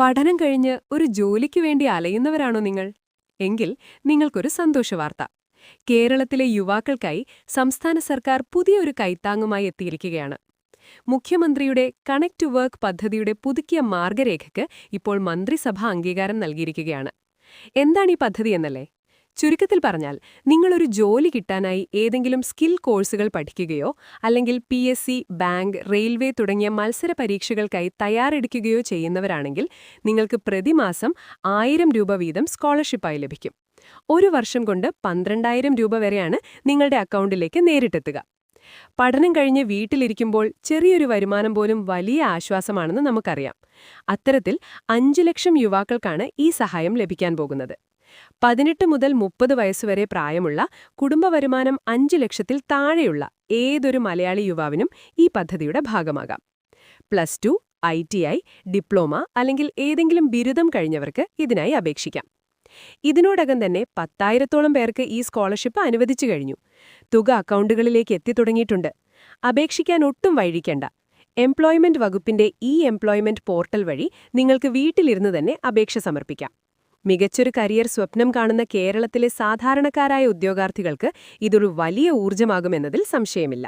പഠനം കഴിഞ്ഞ് ഒരു ജോലിക്ക് വേണ്ടി അലയുന്നവരാണോ നിങ്ങൾ? എങ്കിൽ നിങ്ങൾക്കൊരു സന്തോഷവാർത്ത. കേരളത്തിലെ യുവാക്കൾക്കായി സംസ്ഥാന സർക്കാർ പുതിയൊരു കൈത്താങ്ങുമായി എത്തിയിരിക്കുകയാണ്. മുഖ്യമന്ത്രിയുടെ കണക്ട് ടു വർക്ക് പദ്ധതിയുടെ പുതുക്കിയ മാർഗരേഖയ്ക്ക് ഇപ്പോൾ മന്ത്രിസഭ അംഗീകാരം നൽകിയിരിക്കുകയാണ്. എന്താണ് ഈ പദ്ധതി എന്നല്ലേ? ചുരുക്കത്തിൽ പറഞ്ഞാൽ, നിങ്ങളൊരു ജോലി കിട്ടാനായി ഏതെങ്കിലും സ്കിൽ കോഴ്സുകൾ പഠിക്കുകയോ അല്ലെങ്കിൽ PSC, ബാങ്ക്, റെയിൽവേ തുടങ്ങിയ മത്സര പരീക്ഷകൾക്കായി തയ്യാറെടുക്കുകയോ ചെയ്യുന്നവരാണെങ്കിൽ നിങ്ങൾക്ക് പ്രതിമാസം 1000 രൂപ വീതം സ്കോളർഷിപ്പായി ലഭിക്കും. ഒരു വർഷം കൊണ്ട് 12,000 രൂപ വരെയാണ് നിങ്ങളുടെ അക്കൗണ്ടിലേക്ക് നേരിട്ടെത്തുക. പഠനം കഴിഞ്ഞ് വീട്ടിലിരിക്കുമ്പോൾ ചെറിയൊരു വരുമാനം പോലും വലിയ ആശ്വാസമാണെന്ന് നമുക്കറിയാം. അത്തരത്തിൽ 5 ലക്ഷം യുവാക്കൾക്കാണ് ഈ സഹായം ലഭിക്കാൻ പോകുന്നത്. 18 മുതൽ 30 വയസ്സുവരെ പ്രായമുള്ള, കുടുംബ വരുമാനം 5 ലക്ഷത്തിൽ താഴെയുള്ള ഏതൊരു മലയാളി യുവാവിനും ഈ പദ്ധതിയുടെ ഭാഗമാകാം. +2, ITI, ഡിപ്ലോമ അല്ലെങ്കിൽ ഏതെങ്കിലും ബിരുദം കഴിഞ്ഞവർക്ക് ഇതിനായി അപേക്ഷിക്കാം. ഇതിനോടകം തന്നെ 10,000-ഓളം പേർക്ക് ഈ സ്കോളർഷിപ്പ് അനുവദിച്ചു കഴിഞ്ഞു. തുക അക്കൗണ്ടുകളിലേക്ക് എത്തിത്തുടങ്ങിയിട്ടുണ്ട്. അപേക്ഷിക്കാൻ ഒട്ടും വൈകിക്കേണ്ട. എംപ്ലോയ്മെന്റ് വകുപ്പിന്റെ എംപ്ലോയ്മെന്റ് പോർട്ടൽ വഴി നിങ്ങൾക്ക് വീട്ടിലിരുന്ന് തന്നെ അപേക്ഷ സമർപ്പിക്കാം. മികച്ചൊരു കരിയർ സ്വപ്നം കാണുന്ന കേരളത്തിലെ സാധാരണക്കാരായ ഉദ്യോഗാർത്ഥികൾക്ക് ഇതൊരു വലിയ ഊർജ്ജമാകുമെന്നതിൽ സംശയമില്ല.